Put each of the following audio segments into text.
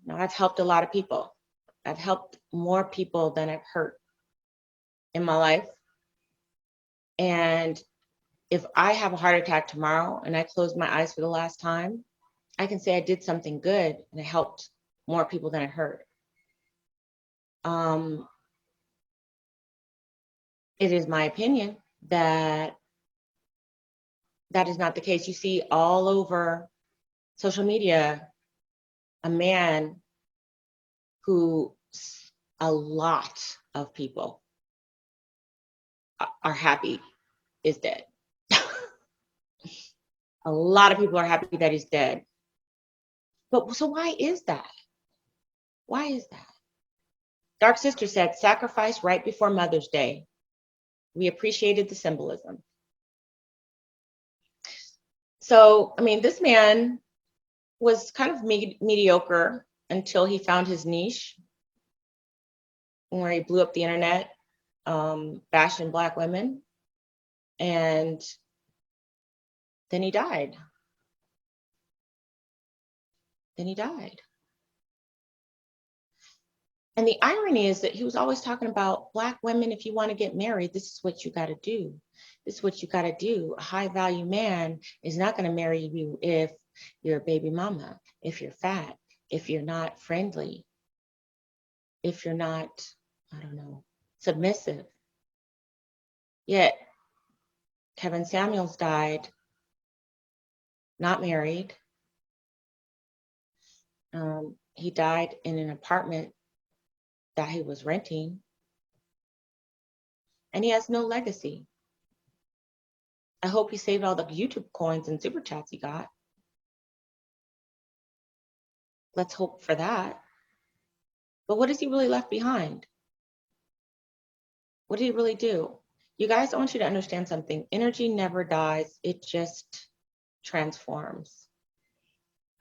Now, I've helped a lot of people. I've helped more people than I've hurt in my life. And if I have a heart attack tomorrow and I close my eyes for the last time, I can say I did something good and it helped more people than it hurt. It is my opinion that that is not the case. You see all over social media a man who a lot of people are happy is dead. A lot of people are happy that he's dead. But so why is that? Why is that? Dark Sister said, sacrifice right before Mother's Day. We appreciated the symbolism. So, I mean, this man was kind of mediocre until he found his niche, where he blew up the internet, bashing Black women, and then he died. Then he died. And the irony is that he was always talking about Black women, if you want to get married, this is what you got to do. This is what you got to do. A high value man is not going to marry you if you're a baby mama, if you're fat, if you're not friendly, if you're not, I don't know, submissive. Yet Kevin Samuels died, not married. He died in an apartment that he was renting, and he has no legacy. I hope he saved all the YouTube coins and super chats he got. Let's hope for that. But what has he really left behind? What did he really do? You guys, I want you to understand something. Energy never dies, it just transforms.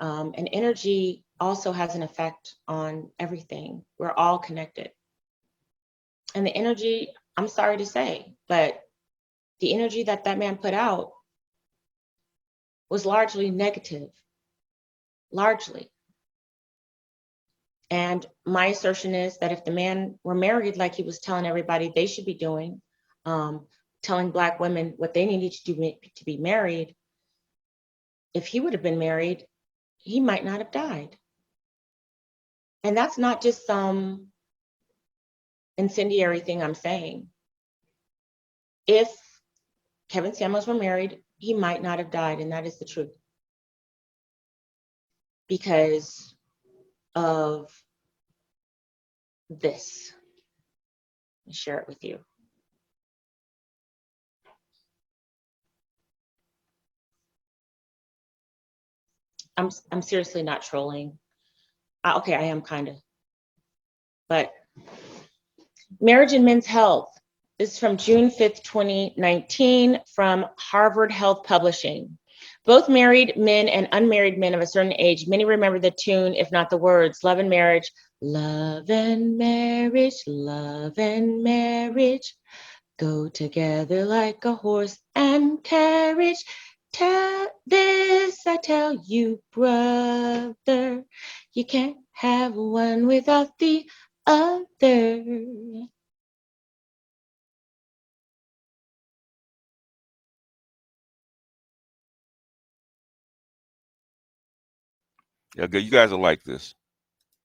And energy also has an effect on everything. We're all connected. And the energy, I'm sorry to say, but the energy that that man put out was largely negative, largely. And my assertion is that if the man were married like he was telling everybody they should be doing, telling Black women what they needed to do to be married, if he would have been married, he might not have died. And that's not just some incendiary thing I'm saying. If Kevin Samuels were married, he might not have died, and that is the truth. Because of this. Let me share it with you. I'm seriously not trolling. Okay, I am kind of. But Marriage and Men's Health is from June 5th, 2019, from Harvard Health Publishing. Both married men and unmarried men of a certain age, many remember the tune, if not the words, love and marriage, love and marriage, love and marriage, go together like a horse and carriage. This I tell you, brother, you can't have one without the other. Yeah, you guys are like this.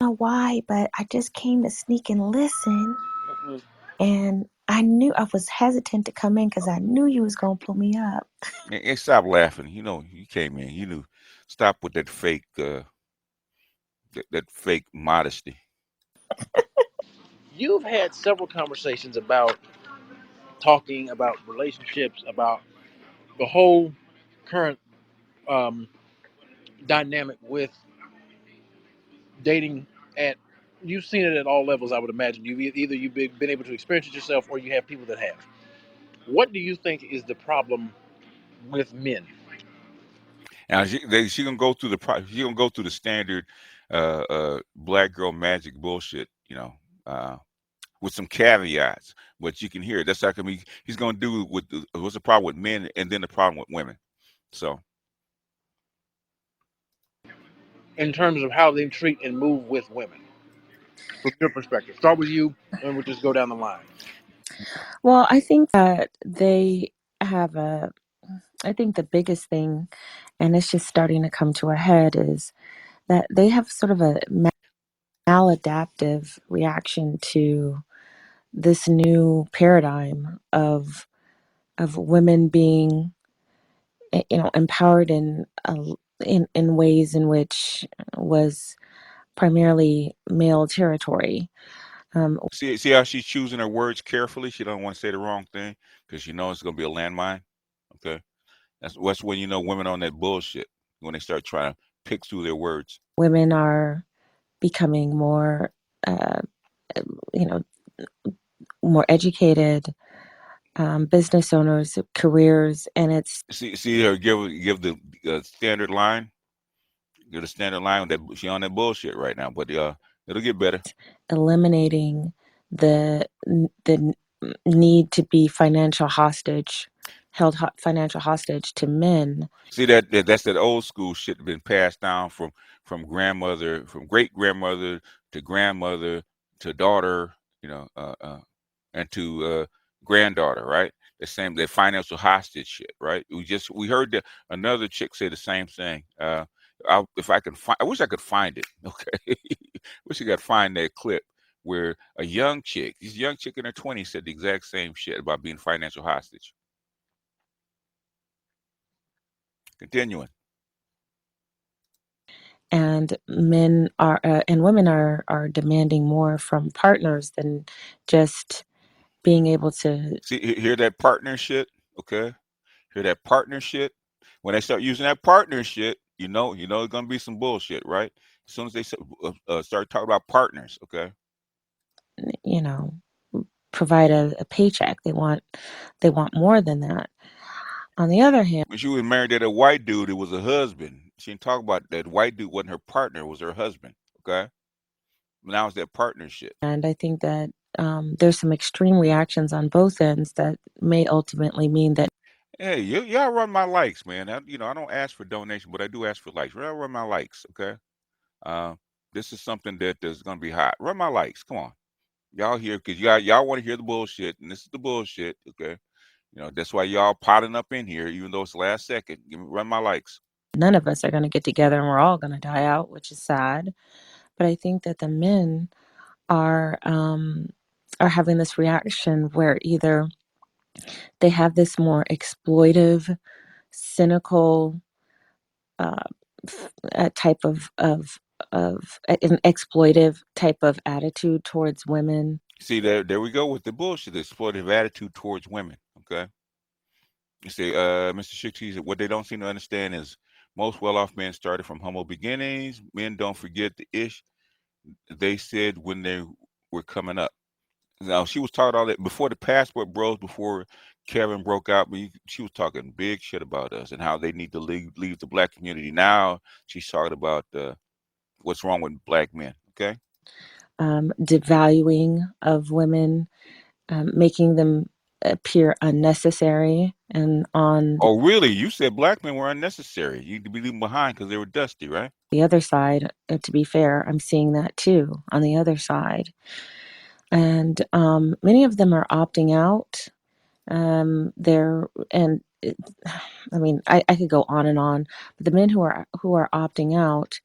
I don't know why, but I just came to sneak and listen. And I knew I was hesitant to come in because I knew you was gonna pull me up. And stop laughing. You know, you came in. You knew. Stop with that fake, that fake modesty. You've had several conversations about talking about relationships, about the whole current um, dynamic with dating at. You've seen it at all levels, I would imagine. Either you've been able to experience it yourself, or you have people that have. What do you think is the problem with men? Now she gonna go through she gonna go through the standard, black girl magic bullshit. You know, with some caveats, but you can hear it. That's like he's gonna do with what's the problem with men, and then the problem with women. So in terms of how they treat and move with women, from your perspective? Start with you, and we'll just go down the line. Well, I think that they have I think the biggest thing, and it's just starting to come to a head, is that they have sort of a maladaptive reaction to this new paradigm of women being, empowered in ways in which was primarily male territory. See how she's choosing her words carefully. She don't want to say the wrong thing because she knows it's gonna be a landmine. Okay, that's when you know women on that bullshit when they start trying to pick through their words. Women are becoming more, uh, you know, more educated, business owners, careers, and it's See her give the standard line. Give the standard line that she on that bullshit right now, but it'll get better. eliminating the need to be financial hostage to men. See that's that old school shit that been passed down from grandmother, from great grandmother to grandmother to daughter, you know, and to granddaughter, right? The same, that financial hostage shit, right? We heard that another chick say the same thing. If I can find, I wish I could find it. Okay, wish I could find that clip where a young chick, this young chick in her 20s, said the exact same shit about being financial hostage. Continuing. And men are and women are demanding more from partners than just being able to. See, hear that partner shit? Okay, hear that partner shit? When they start using that partner shit, you know, it's gonna be some bullshit, right? As soon as they start talking about partners, okay. you know provide a paycheck. They want more than that. On the other hand, When she was married to that white dude, it was a husband. She didn't talk about that white dude wasn't her partner, it was her husband. Okay. Now it's that partnership. and I think that there's some extreme reactions on both ends that may ultimately mean that Hey, y'all run my likes, man. I don't ask for donation, but I do ask for likes. Y'all run my likes, okay? Uh, this is something that is gonna be hot. Run my likes. Come on. Y'all here because y'all want to hear the bullshit, and this is the bullshit, okay? That's why y'all potting up in here, even though it's the last second. Run my likes. none of us are going to get together and we're all going to die out, which is sad. But I think that the men are having this reaction where either they have this more exploitive, cynical uh, type of an exploitive type of attitude towards women. See, there we go with the bullshit, the exploitative attitude towards women, okay? You see, Mr. Shikti, what they don't seem to understand is most well-off men started from humble beginnings. Men don't forget the ish they said when they were coming up. Now, she was talking all that before the passport bros, before Kevin broke out. She was talking big shit about us and how they need to leave the black community. Now she's talking about what's wrong with black men. Okay, Devaluing of women, making them appear unnecessary, and on oh really? You said black men were unnecessary. You need to be leaving behind because they were dusty, right? the other side, to be fair, I'm seeing that too on the other side. And many of them are opting out. They're and it, I mean, I could go on and on, but the men who are opting out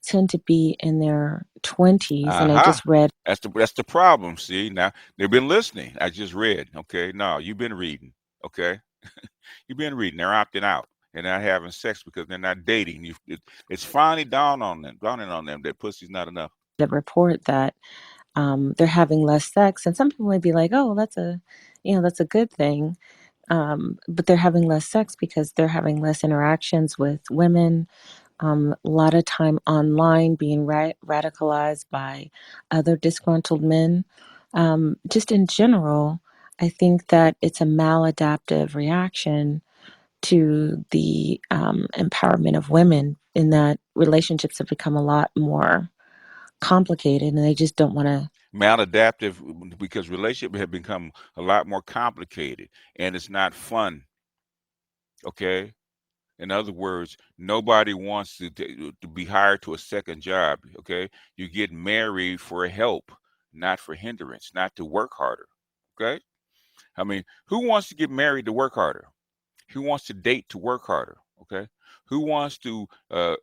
tend to be in their 20s. And I Aha. just read That's the problem. See, now they've been listening. I just read. Okay, no, you've been reading. Okay, you've been reading. They're opting out and not having sex because they're not dating. It's finally dawning on them that pussy's not enough. a report that they're having less sex, and some people might be like, "Oh, that's a good thing," but they're having less sex because they're having less interactions with women. A lot of time online, being radicalized by other disgruntled men. Just in general, I think that it's a maladaptive reaction to the empowerment of women, in that relationships have become a lot more complicated and they just don't want to. Maladaptive because relationships have become a lot more complicated and it's not fun. Okay, In other words, nobody wants to be hired to a second job. Okay, you get married for help, not for hindrance, not to work harder. Okay, I mean, who wants to get married to work harder? Who wants to date to work harder? Okay, who wants to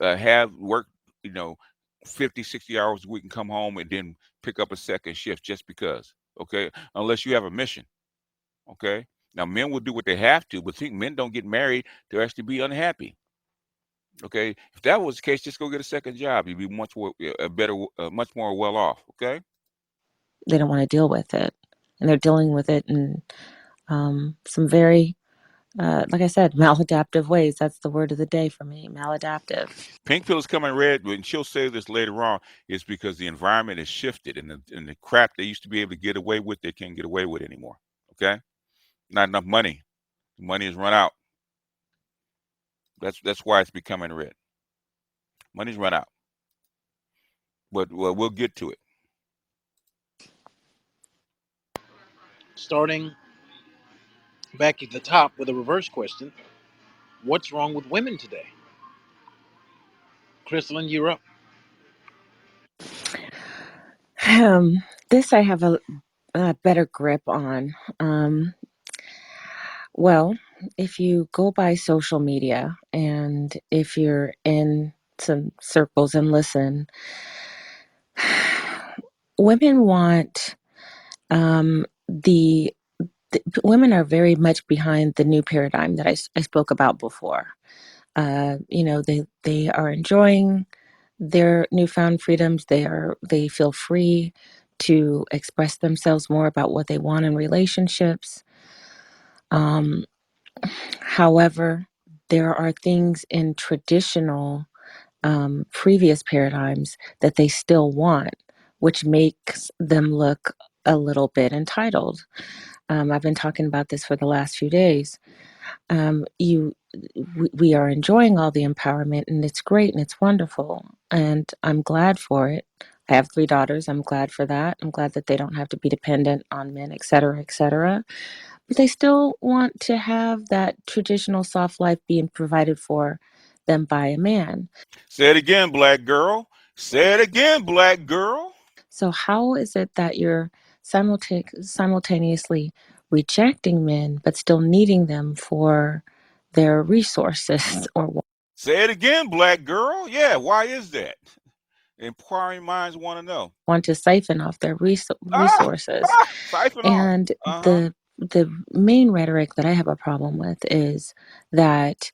have work, you know, 50, 60 hours a week and come home and then pick up a second shift just because? Okay, unless you have a mission. Okay, now men will do what they have to, but think men don't get married to actually be unhappy. Okay, if that was the case, just go get a second job. You'd be much more, a better, much more well off. Okay, They don't want to deal with it, and they're dealing with it in some very, like I said, maladaptive ways. That's the word of the day for me, maladaptive. pink pill is coming red, and she'll say this later on. It's because the environment has shifted, and the crap they used to be able to get away with, they can't get away with anymore. Okay, not enough money. The money has run out. That's why it's becoming red. Money's run out, but well, we'll get to it. Starting back at the top with a reverse question: what's wrong with women today? Crystalline, you're up. This I have a better grip on. Well, if you go by social media and if you're in some circles and listen, women want the women are very much behind the new paradigm that I spoke about before. They are enjoying their newfound freedoms. They feel free to express themselves more about what they want in relationships. However, there are things in traditional previous paradigms that they still want, which makes them look a little bit entitled. I've been talking about this for the last few days. We are enjoying all the empowerment, and it's great and it's wonderful, and I'm glad for it. I have 3 daughters. I'm glad for that. I'm glad that they don't have to be dependent on men, et cetera, et cetera. But they still want to have that traditional soft life being provided for them by a man. Say it again, black girl. Say it again, black girl. So how is it that you're simultaneously rejecting men but still needing them for their resources or Say it again, black girl. Yeah, why is that? Inquiring minds want to know. want to siphon off their resources? Siphon off. And the main rhetoric that I have a problem with is that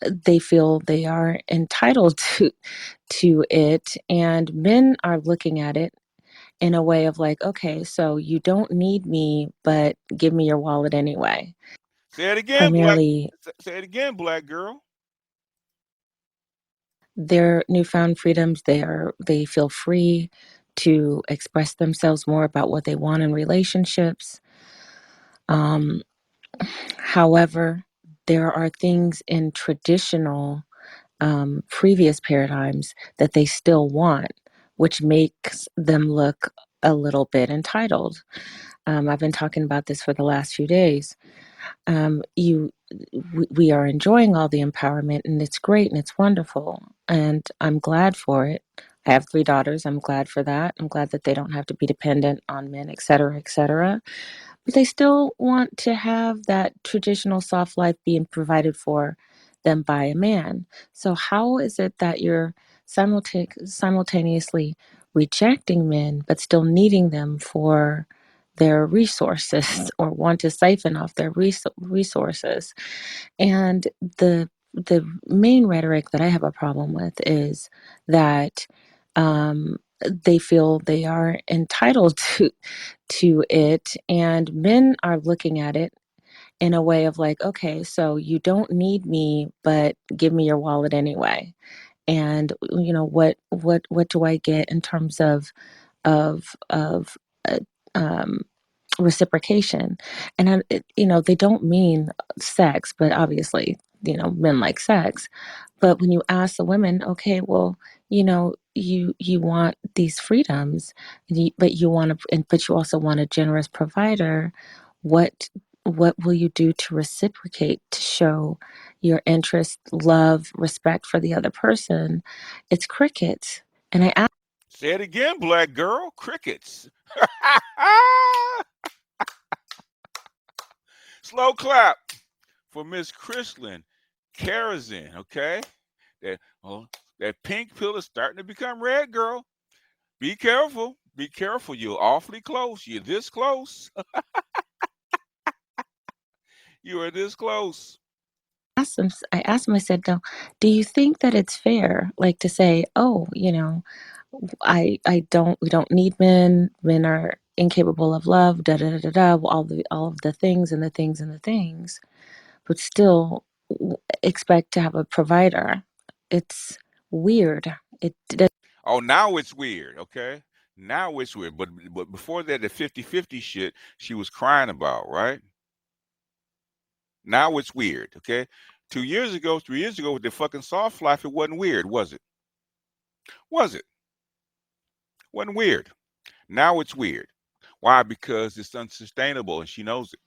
they feel they are entitled to it, and men are looking at it in a way of like, okay, so you don't need me, but give me your wallet anyway. Say it again, Primarily, say it again, black girl. their newfound freedoms, they feel free to express themselves more about what they want in relationships. However, there are things in traditional previous paradigms that they still want, which makes them look a little bit entitled. I've been talking about this for the last few days. We are enjoying all the empowerment, and it's great and it's wonderful, and I'm glad for it. I have 3 daughters. I'm glad for that. I'm glad that they don't have to be dependent on men, et cetera, et cetera. But they still want to have that traditional soft life being provided for them by a man. So how is it that you're simultaneously rejecting men but still needing them for their resources or want to siphon off their resources? And the main rhetoric that I have a problem with is that they feel they are entitled to it, and men are looking at it in a way of like, okay, so you don't need me, but give me your wallet anyway. And what do I get in terms of uh, um, reciprocation? And they don't mean sex, but obviously, men like sex. But when you ask the women, okay, well, you want these freedoms, but you want to, but you also want a generous provider. What what will you do to reciprocate, to show your interest, love, respect for the other person? It's crickets. And I asked Say it again, black girl. Crickets. Slow clap for Miss Chrislyn Karazin, okay? That pink pill is starting to become red, girl. Be careful. Be careful. You're awfully close. You're this close. You are this close. I asked him, I said, "No, do you think that it's fair, like to say, oh, we don't need men. Men are incapable of love, da da da da da, all of the things and the things and the things, but still expect to have a provider. It's weird. It does Oh, now it's weird, okay? Now it's weird. But before that, the 50-50 shit she was crying about, right? Now it's weird, okay? 2 years ago, 3 years ago with the fucking soft life, it wasn't weird, was it? Was it? Wasn't weird. Now it's weird. Why? Because it's unsustainable and she knows it.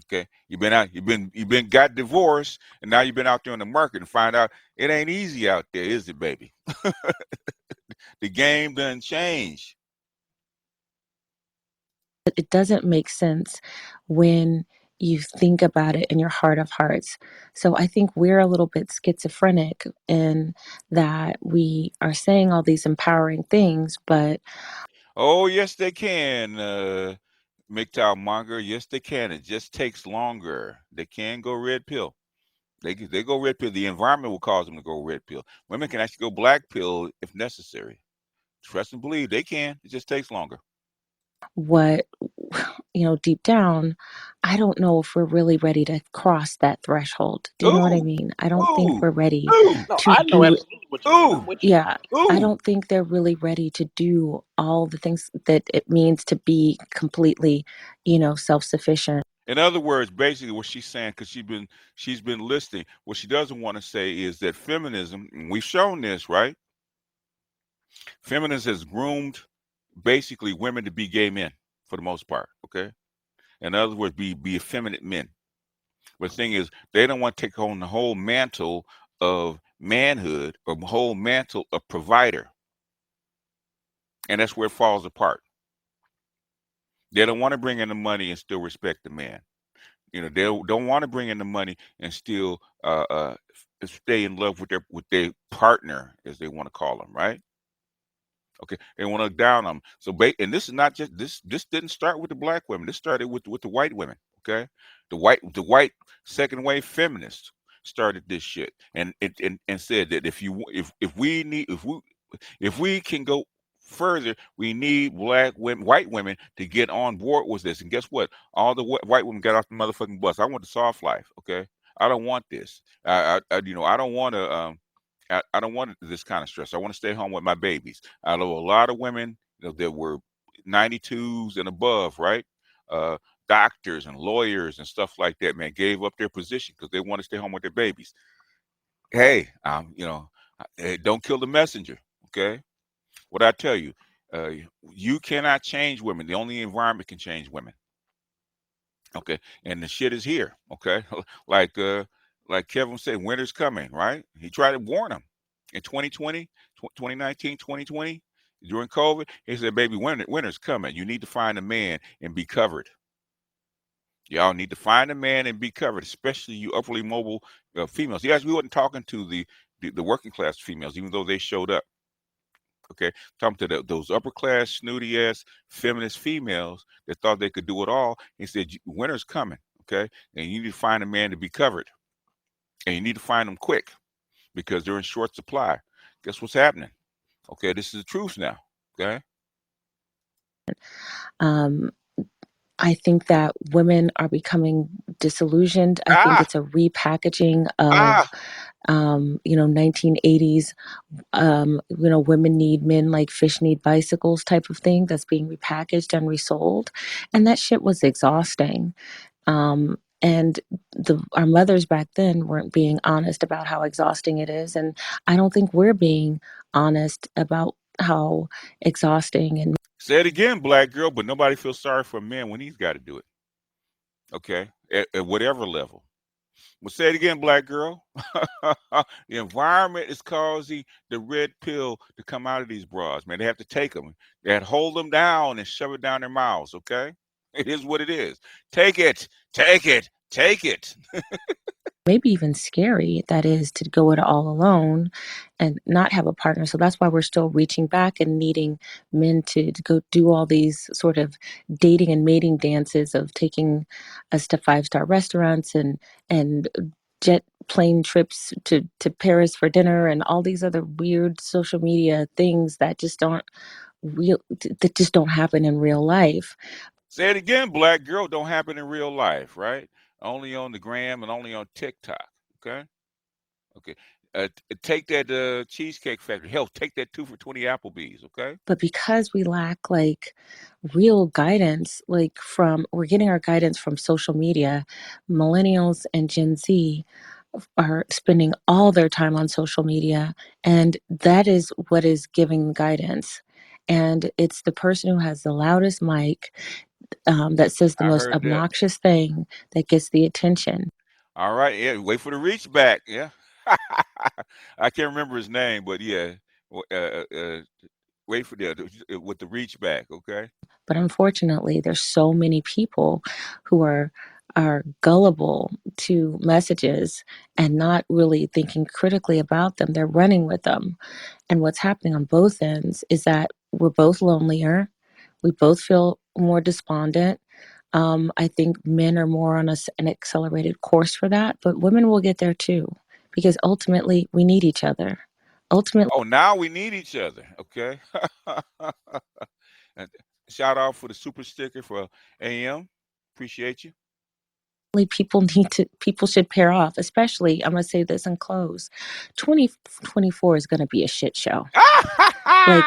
Okay. You've been got divorced and now you've been out there on the market and find out it ain't easy out there, is it, baby? The game done changed. it doesn't make sense when you think about it in your heart of hearts. So I think we're a little bit schizophrenic in that we are saying all these empowering things, but Oh, yes, they can, MGTOW Monger. Yes, they can. It just takes longer. They can go red pill. They go red pill. The environment will cause them to go red pill. Women can actually go black pill if necessary. Trust and believe they can. It just takes longer. what deep down, I don't know if we're really ready to cross that threshold. Do you know what I Ooh, mean? I don't think ooh, we're ready ooh, No, to I know do absolutely what you mean. I'm ooh, with you. yeah, I ooh. don't think they're really ready to do all the things that it means to be completely, self-sufficient. In other words, basically what she's saying, because she's been listening, what she doesn't want to say is that feminism, and we've shown this, right? Feminism has groomed basically women to be gay men for the most part. Okay. In other words, be effeminate men. But the thing is, they don't want to take on the whole mantle of manhood or the whole mantle of provider. And that's where it falls apart. They don't want to bring in the money and still respect the man. They don't want to bring in the money and still stay in love with their partner, as they want to call them, right? Okay, they want to down them. So, and this is not just this. This didn't start with the black women. This started with the white women. Okay, the white second wave feminists started this shit, and and said that if we can go further, we need black women, white women to get on board with this. And guess what? All the white women got off the motherfucking bus. I want the soft life. Okay, I don't want this. I don't want to. I don't want this kind of stress. I want to stay home with my babies. I know a lot of women, that were 92s and above, right? Uh, Doctors and lawyers and stuff like that, man, gave up their position because they want to stay home with their babies. Hey, don't kill the messenger. Okay, what I tell you, uh, you cannot change women. The only environment can change women. Okay, and the shit is here. Okay, like Kevin said, winter's coming. Right? He tried to warn them in 2020, 2019, 2020 during COVID. He said, "Baby, winter's coming. You need to find a man and be covered. Y'all need to find a man and be covered, especially you upperly mobile females." Yes, we wasn't talking to the working class females, even though they showed up. Okay, talking to those upper class, snooty ass feminist females that thought they could do it all. He said, "Winter's coming, okay, and you need to find a man to be covered, and you need to find them quick because they're in short supply." Guess what's happening? Okay, this is the truth now. Okay, Um, I think that women are becoming disillusioned. I think ah it's a repackaging ah. of 1980s, women need men like fish need bicycles type of thing that's being repackaged and resold. And that shit was exhausting. And our mothers back then weren't being honest about how exhausting it is. And I don't think we're being honest about how exhausting and Say it again, black girl, but nobody feels sorry for a man when he's got to do it. okay, at whatever level. Well, say it again, black girl. The environment is causing the red pill to come out of these bras, man. They have to take them. They have to hold them down and shove it down their mouths, okay? It is what it is. Take it, take it, take it. Maybe even scary that is to go it all alone and not have a partner. So that's why we're still reaching back and needing men to go do all these sort of dating and mating dances of taking us to five-star restaurants and jet plane trips to Paris for dinner and all these other weird social media things that just don't that just don't happen in real life. Say it again, black girl. Don't happen in real life, right? Only on the gram and only on TikTok, okay? Okay. Take that Cheesecake Factory. Hell, take that 2 for $20 Applebee's, okay? But because we lack like real guidance, like we're getting our guidance from social media, millennials and Gen Z are spending all their time on social media, and that is what is giving guidance. And it's the person who has the loudest mic, that says the I most heard that. obnoxious thing that gets the attention. All right, yeah. Wait for the reach back, yeah. I can't remember his name, but yeah. Wait for with the reach back, okay? But unfortunately, there's so many people who are gullible to messages and not really thinking critically about them. They're running with them. And what's happening on both ends is that we're both lonelier. We both feel more despondent. I think men are more on an accelerated course for that, but women will get there too, because ultimately we need each other. Ultimately, Oh, now we need each other, okay? And shout out for the super sticker for AM. Appreciate you. people should pair off, especially, I'm going to say this and close. 2024 is going to be a shit show. Like,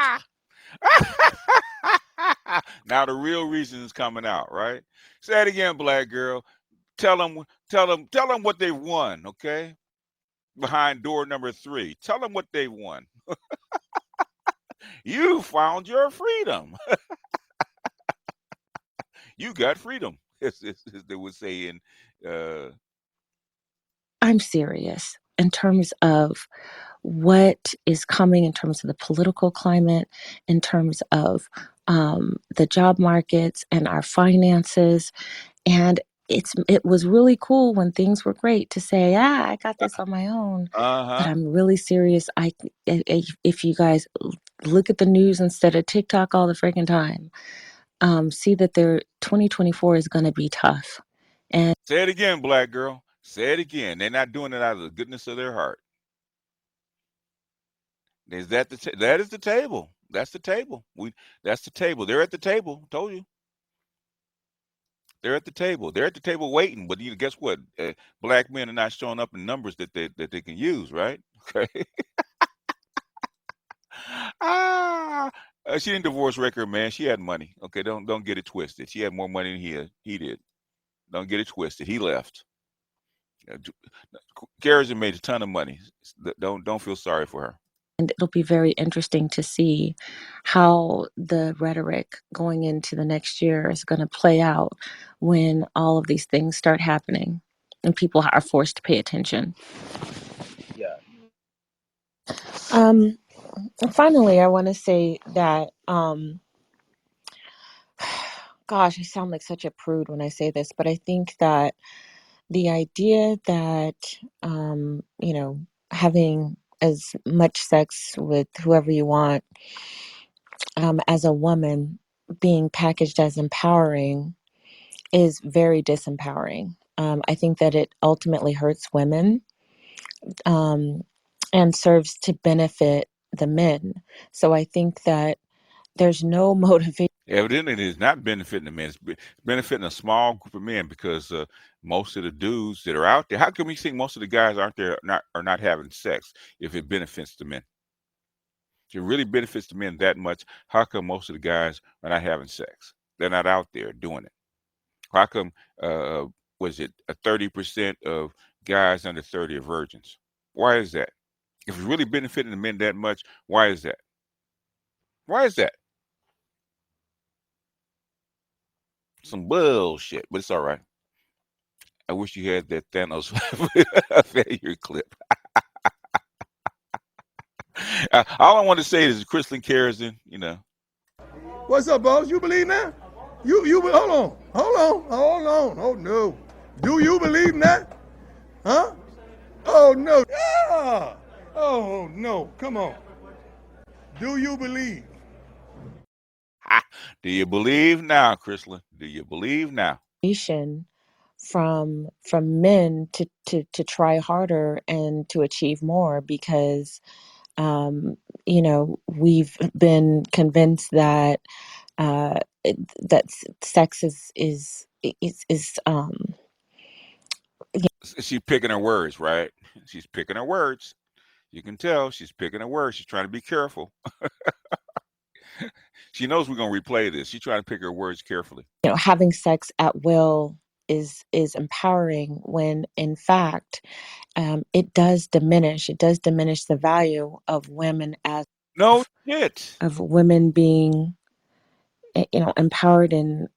Now the real reason is coming out, right? Say it again, black girl. Tell them what they won, okay? Behind door number 3. Tell them what they won. You found your freedom. You got freedom, as they would say in uh I'm serious in terms of what is coming, in terms of the political climate, in terms of the job markets and our finances. And it was really cool when things were great to say, I got this on my own. But uh-huh. I'm really serious. If you guys look at the news instead of TikTok all the freaking time, see that 2024 is going to be tough. And Say it again, black girl. Say it again. They're not doing it out of the goodness of their heart. Is that that is the table. That's the table. That's the table. They're at the table. Told you. They're at the table. They're at the table waiting. But guess what? Black men are not showing up in numbers that they can use, right? Okay. ah, she didn't divorce Ricker, man. She had money. Okay, don't get it twisted. She had more money than he did. Don't get it twisted. He left. Garrison made a ton of money. Don't feel sorry for her. and it'll be very interesting to see how the rhetoric going into the next year is going to play out when all of these things start happening and people are forced to pay attention. Yeah. And finally, I want to say that, gosh, I sound like such a prude when I say this, but I think that the idea that, having as much sex with whoever you want, as a woman, being packaged as empowering is very disempowering. I think that it ultimately hurts women, um, and serves to benefit the men. So I think that there's no motivation. Evidently, it is not benefiting the men. It's benefiting a small group of men because most of the dudes that are out there. How can we think most of the guys aren't there are not having sex if it benefits the men? If it really benefits the men that much, how come most of the guys are not having sex? They're not out there doing it. How come was it a 30% of guys under 30 are virgins? Why is that? If it's really benefiting the men that much, why is that? Why is that? Some bullshit, but it's all right. I wish you had that Thanos failure clip. All I want to say is Crystal Carrison, you know. What's up, boss? You believe that? You hold on. Oh no. Do you believe in that? Huh? Oh no. Ah! Oh no. Come on. Do you believe? Do you believe now, Crystal? Do you believe now? From men to try harder and to achieve more because we've been convinced that sex is She's picking her words, right? She's picking her words. You can tell she's picking her words. She's trying to be careful. She knows we're gonna replay this. She's trying to pick her words carefully. having sex at will is empowering when in fact it does diminish the value of women as No shit. of women being empowered and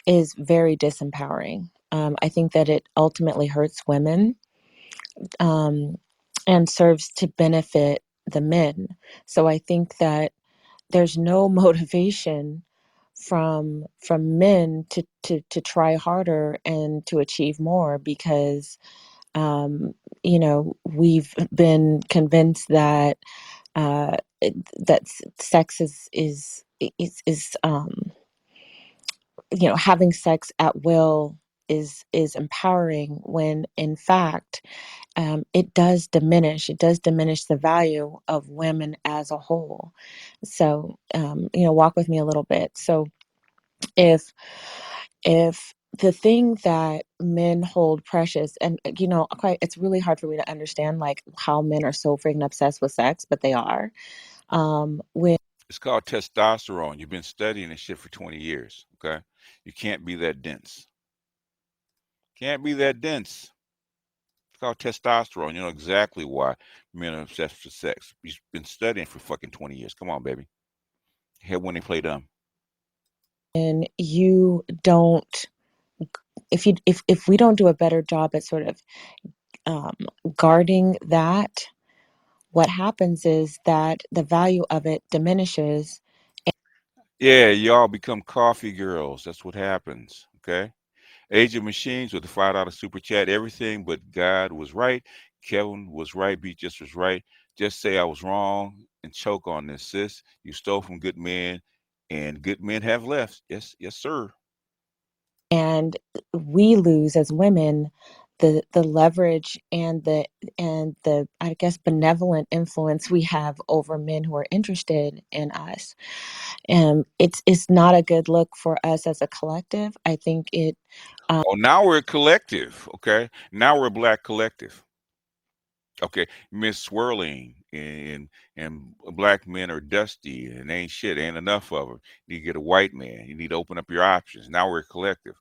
is very disempowering. I think that it ultimately hurts women and serves to benefit the men. So I think that there's no motivation from men to try harder and to achieve more because we've been convinced that that sex is having sex at will is empowering when in fact it does diminish the value of women as a whole. So walk with me a little bit. So if the thing that men hold precious, and quite, it's really hard for me to understand like how men are so freaking obsessed with sex, but they are. When It's called testosterone. You've been studying this shit for 20 years. Okay. You can't be that dense. Can't be that dense. It's called testosterone. You know exactly why men are obsessed with sex. You've been studying for fucking 20 years. Come on, baby. Head when they play dumb. you don't, if we don't do a better job at sort of guarding that, what happens is that the value of it diminishes. Yeah, y'all become coffee girls. That's what happens. Okay. Age of Machines with the $5 super chat. Everything but God was right. Kevin was right. Beat just was right. Just say I was wrong and choke on this, sis. You stole from good men, and good men have left. Yes, yes, sir. And we lose as women the leverage and the I guess benevolent influence we have over men who are interested in us. It's not a good look for us as a collective. I think it Oh, now we're a collective. Okay. Now we're a black collective. Okay, Miss Swirling and black men are dusty and ain't shit, ain't enough of them. You need to get a white man. You need to open up your options. Now we're a collective.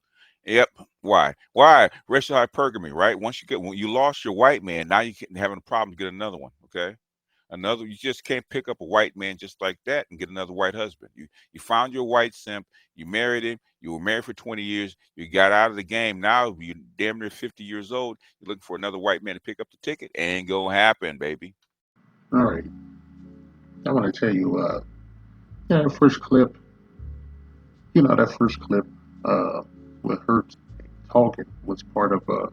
Yep. Why? Why? Racial hypergamy, right? Once when you lost your white man, now you can't having a problem to get another one. Okay. You just can't pick up a white man just like that and get another white husband. You found your white simp, you married him, you were married for 20 years, you got out of the game. Now you're damn near 50 years old. You're looking for another white man to pick up the ticket. Ain't gonna happen, baby. All right. I want to tell you, the first clip, that first clip with her talking was part of a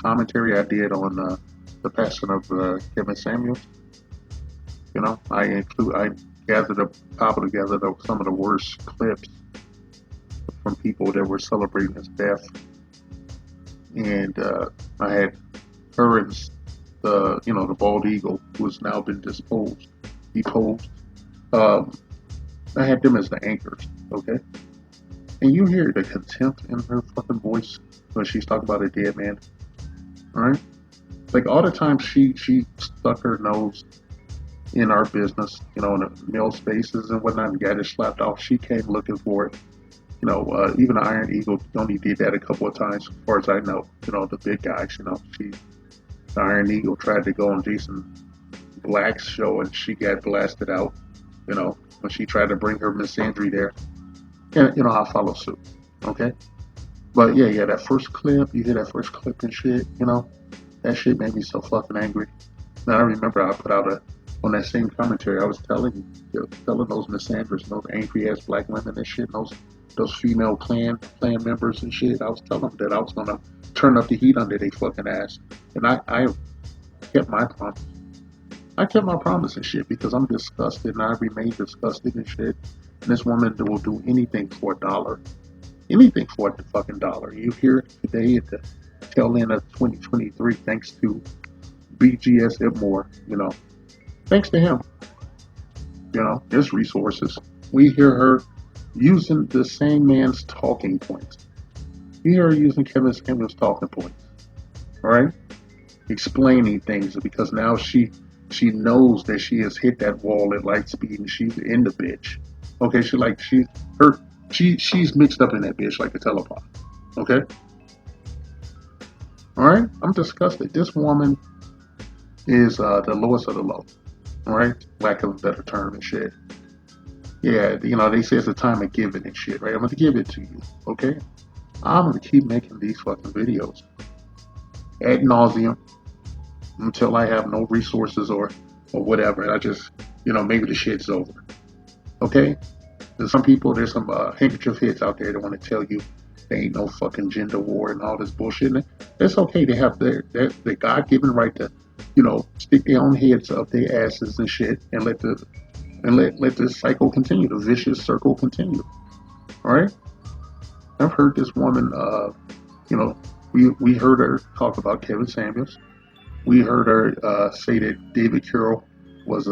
commentary I did on the passing of Kevin Samuels. I cobbled together some of the worst clips from people that were celebrating his death, and I had her and the bald eagle who has now been deposed. I had them as the anchors, okay? And you hear the contempt in her fucking voice when she's talking about a dead man, all right? Like all the time she stuck her nose in our business, in the male spaces and whatnot, and got it slapped off. She came looking for it. Even the Iron Eagle only did that a couple of times, as far as I know. The big guys, the Iron Eagle tried to go on Jason Black's show and she got blasted out, when she tried to bring her misandry there. And, I follow suit, okay? But yeah, that first clip, you hear that first clip and shit, you know, that shit made me so fucking angry. And I remember I put out on that same commentary, I was telling those misanders, those angry ass black women and shit, and those female clan members and shit. I was telling them that I was gonna turn up the heat under their fucking ass, and I kept my promise. I kept my promise and shit because I'm disgusted and I remain disgusted and shit. And this woman will do anything for $1. Anything for a fucking dollar. You hear it today at the tail end of 2023 thanks to BGS Ipmore, you know. Thanks to him, you know, his resources. We hear her using the same man's talking points. You hear her using Kevin Samuels' talking points. All right? Explaining things because now she knows that she has hit that wall at light speed and she's in the bitch. Okay, she's mixed up in that bitch like a telepod. Okay? Alright? I'm disgusted. This woman is the lowest of the low. Alright? Lack of a better term and shit. Yeah, you know, they say it's a time of giving and shit, right? I'm gonna give it to you. Okay? I'm gonna keep making these fucking videos ad nauseum until I have no resources or whatever. And I just, you know, maybe the shit's over. Okay? There's some handkerchief hits out there that want to tell you there ain't no fucking gender war and all this bullshit. And it's okay. They have their God-given right to, you know, stick their own heads up their asses and shit and let this cycle continue, the vicious circle continue. All right? I've heard this woman, you know, we heard her talk about Kevin Samuels. We heard her say that David Carroll was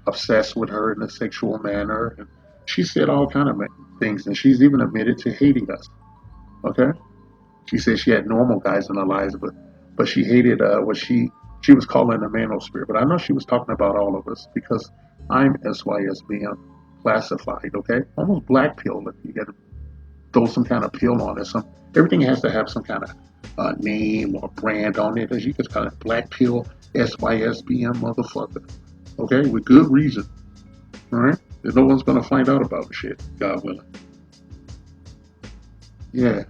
obsessed with her in a sexual manner. And she said all kind of things, and she's even admitted to hating us. Okay, she said she had normal guys in her lives, but she hated what she was calling a manosphere. But I know she was talking about all of us because I'm SYSBM classified. Okay, almost black pill. You got to throw some kind of pill on it. Everything has to have some kind of name or brand on it. As you could call it, black pill, SYSBM motherfucker. Okay, with good reason. All right, and no one's gonna find out about shit. God willing. Yeah.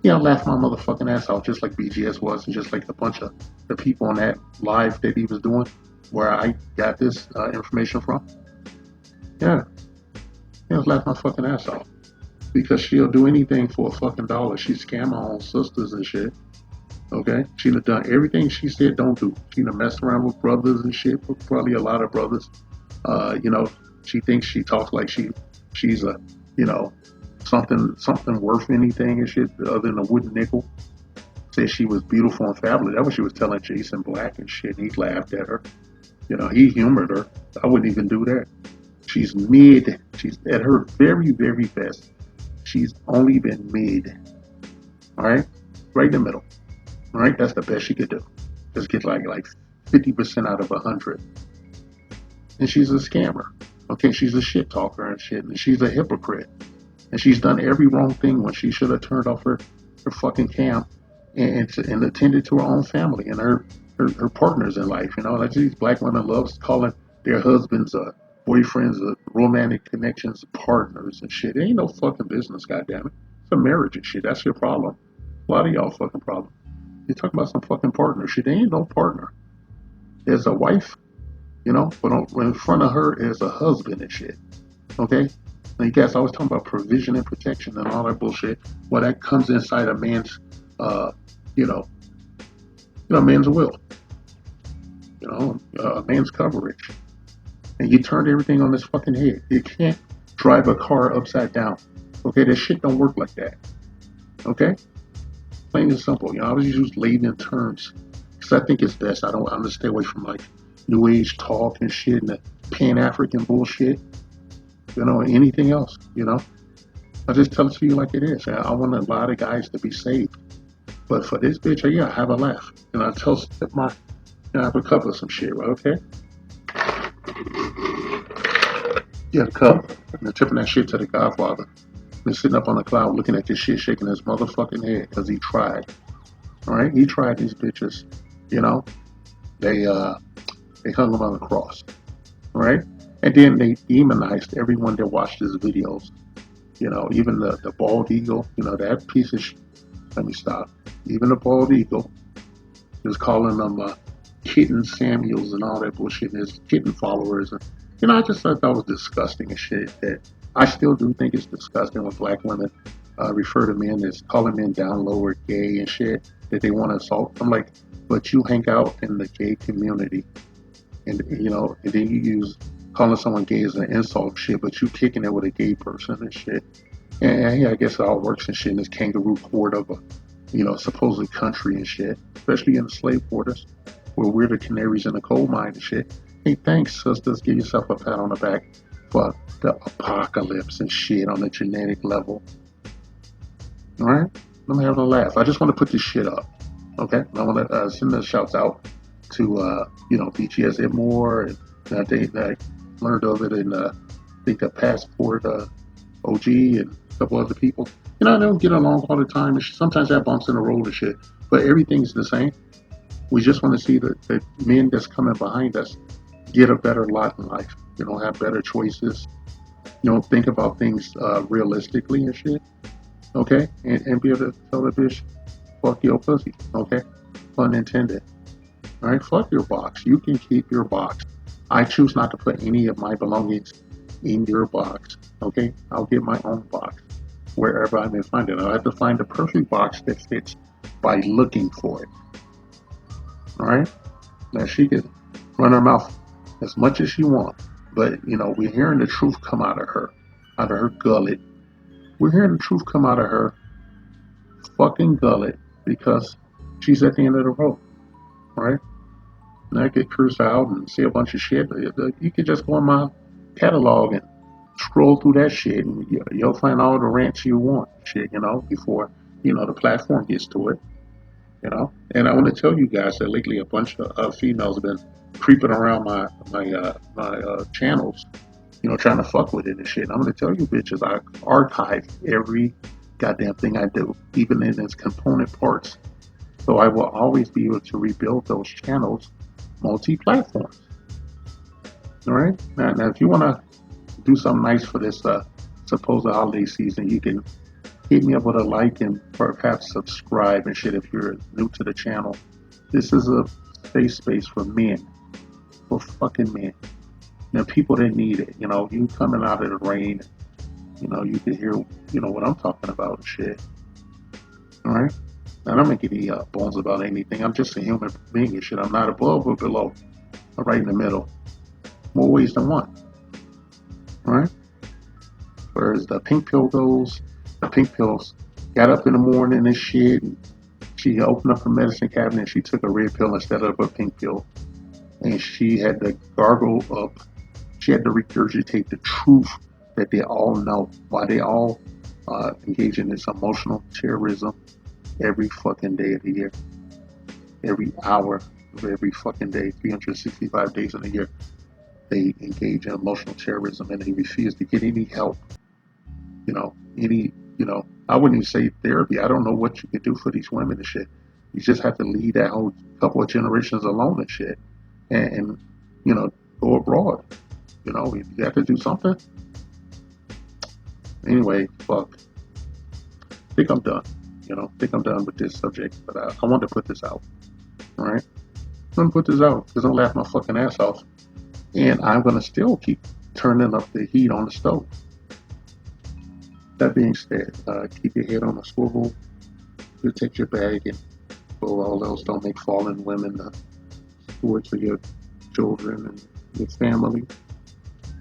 Yeah, I laughed my motherfucking ass off just like BGS was, and just like a bunch of the people on that live that he was doing, where I got this information from. Yeah, I laughed my fucking ass off. Because she'll do anything for a fucking dollar. She scam her own sisters and shit. Okay? She'd have done everything she said don't do. She'd have messed around with brothers and shit, probably a lot of brothers. You know, she thinks she talks like she's a, you know, something worth anything and shit other than a wooden nickel. Said she was beautiful and fabulous. That's what she was telling Jason Black and shit. And he laughed at her. You know, he humored her. I wouldn't even do that. She's mid. She's at her very, very best. She's only been mid. All right? Right in the middle. All right? That's the best she could do. Just get like 50% out of 100. And she's a scammer. Okay? She's a shit talker and shit. And she's a hypocrite. And she's done every wrong thing when she should have turned off her fucking cam and attended to her own family and her partners in life. You know, like these black women love calling their husbands boyfriends, romantic connections, partners and shit. It ain't no fucking business, goddammit. It's a marriage and shit. That's your problem. A lot of y'all fucking problem. You talk about some fucking partner shit. There ain't no partner. There's a wife, you know, but in front of her is a husband and shit. Okay? Now you guys always talking about provision and protection and all that bullshit. Well, that comes inside a man's, man's will. You know, a man's coverage. And you turned everything on this fucking head. You can't drive a car upside down. Okay, that shit don't work like that. Okay? Plain and simple. You know, I always use layman terms. Because I think it's best. I'm gonna stay away from like new age talk and shit and the Pan-African bullshit. You know, anything else, you know. I just tell it to you like it is. I want a lot of guys to be saved. But for this bitch, yeah, I have a laugh. And I tell I have a cup of some shit, right? Okay? Yeah, the cup. And they're tipping that shit to the Godfather. Been sitting up on the cloud looking at this shit, shaking his motherfucking head because he tried. All right? He tried these bitches. You know? They hung him on the cross. All right? And then they demonized everyone that watched his videos. You know, even the bald eagle, you know, that piece of let me stop. Even the bald eagle is calling them kitten Samuels and all that bullshit, and his kitten followers. And, you know, I just thought that was disgusting and shit. That I still do think it's disgusting when black women refer to men as calling men down low or gay and shit, that they want to assault. I'm like, but you hang out in the gay community, and you know, and then you use calling someone gay as an insult shit, but you kicking it with a gay person and shit. And yeah, I guess it all works and shit in this kangaroo court of a, you know, supposed country and shit, especially in the slave quarters where we're the canaries in the coal mine and shit. Hey, thanks, sisters. Give yourself a pat on the back for the apocalypse and shit on the genetic level. All right? I'm having a laugh. I just want to put this shit up. Okay? I want to send the shouts out to, you know, BGS Edmore. And I learned of it in, I think, the Passport OG and a couple other people. You know, I don't get along all the time. And sometimes that bumps in the road and shit. But everything's the same. We just want to see the men that's coming behind us get a better lot in life. You know, have better choices. You know, think about things realistically and shit. Okay? And be able to tell the bitch, fuck your pussy. Okay? Pun intended. All right? Fuck your box. You can keep your box. I choose not to put any of my belongings in your box. Okay? I'll get my own box wherever I may find it. I'll have to find the perfect box that fits by looking for it. All right? Now she can run her mouth as much as she wants, but you know, we're hearing the truth come out of her gullet. We're hearing the truth come out of her fucking gullet because she's at the end of the road, right? And I get cursed out and say a bunch of shit. You can just go on my catalog and scroll through that shit, and you'll find all the rants you want, shit, you know, before, you know, the platform gets to it. You know, and I want to tell you guys that lately a bunch of females have been creeping around my channels, you know, trying to fuck with it and shit. And I'm going to tell you bitches, I archive every goddamn thing I do, even in its component parts. So I will always be able to rebuild those channels multi-platforms. All right? Now if you want to do something nice for this supposed holiday season, you can hit me up with a like and perhaps subscribe and shit if you're new to the channel. This is a safe space for men. For fucking men. Now, people that need it. You know, you coming out of the rain, you know, you can hear, you know, what I'm talking about and shit. Alright? I don't make any bones about anything. I'm just a human being and shit. I'm not above or below. I'm right in the middle. More ways than one. Alright? Whereas the pink pill goes, the pink pills got up in the morning and shit, and she opened up her medicine cabinet and she took a red pill instead of a pink pill. And she had to gargle up, she had to regurgitate the truth that they all know, why they all engage in this emotional terrorism every fucking day of the year. Every hour of every fucking day, 365 days in a year, they engage in emotional terrorism and they refuse to get any help. You know, I wouldn't even say therapy. I don't know what you could do for these women and shit. You just have to leave that whole couple of generations alone and shit. And you know, go abroad. You know, you have to do something. Anyway, fuck. I think I'm done. You know, I think I'm done with this subject. But I want to put this out. All right? I'm going to put this out because I'm laughing my fucking ass off. And I'm going to still keep turning up the heat on the stove. That being said, keep your head on a swivel, protect your bag, and above all else, don't make fallen women stewards of your children and your family,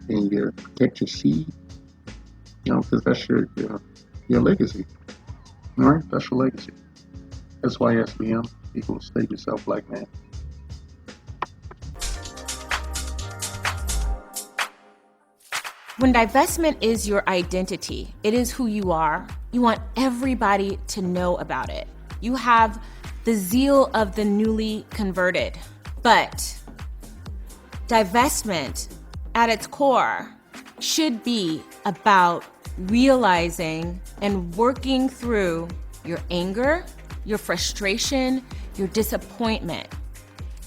and protect your seed, you know, because that's your legacy. All right, that's your legacy. That's why SBM equals save yourself, black man. When divestment is your identity, it is who you are, you want everybody to know about it. You have the zeal of the newly converted. But divestment at its core should be about realizing and working through your anger, your frustration, your disappointment.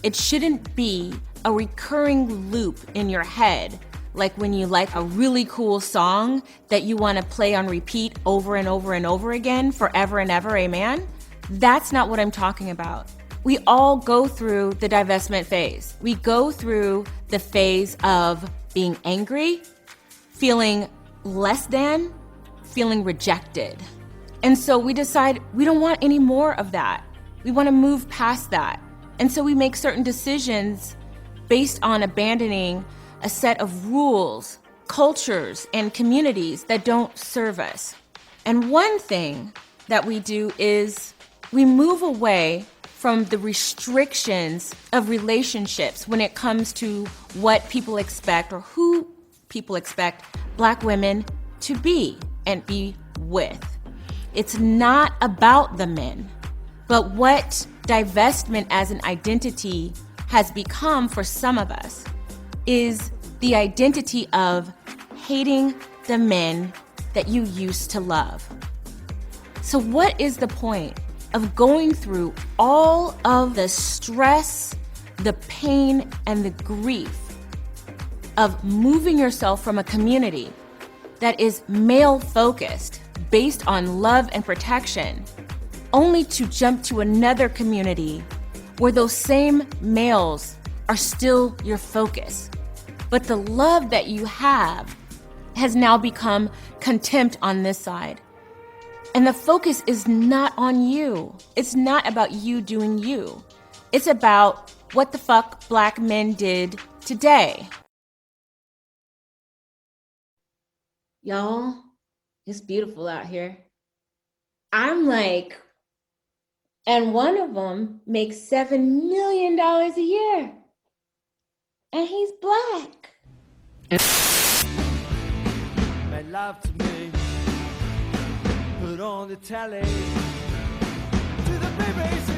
It shouldn't be a recurring loop in your head like when you like a really cool song that you want to play on repeat over and over and over again, forever and ever, amen? That's not what I'm talking about. We all go through the divestment phase. We go through the phase of being angry, feeling less than, feeling rejected. And so we decide we don't want any more of that. We want to move past that. And so we make certain decisions based on abandoning a set of rules, cultures, and communities that don't serve us. And one thing that we do is we move away from the restrictions of relationships when it comes to what people expect or who people expect Black women to be and be with. It's not about the men, but what divestment as an identity has become for some of us is the identity of hating the men that you used to love. So what is the point of going through all of the stress, the pain, and the grief of moving yourself from a community that is male-focused, based on love and protection, only to jump to another community where those same males are still your focus? But the love that you have has now become contempt on this side. And the focus is not on you. It's not about you doing you. It's about what the fuck Black men did today. Y'all, it's beautiful out here. I'm like, and one of them makes $7 million a year. And he's Black. Made love to me, put on the telly to the BBC.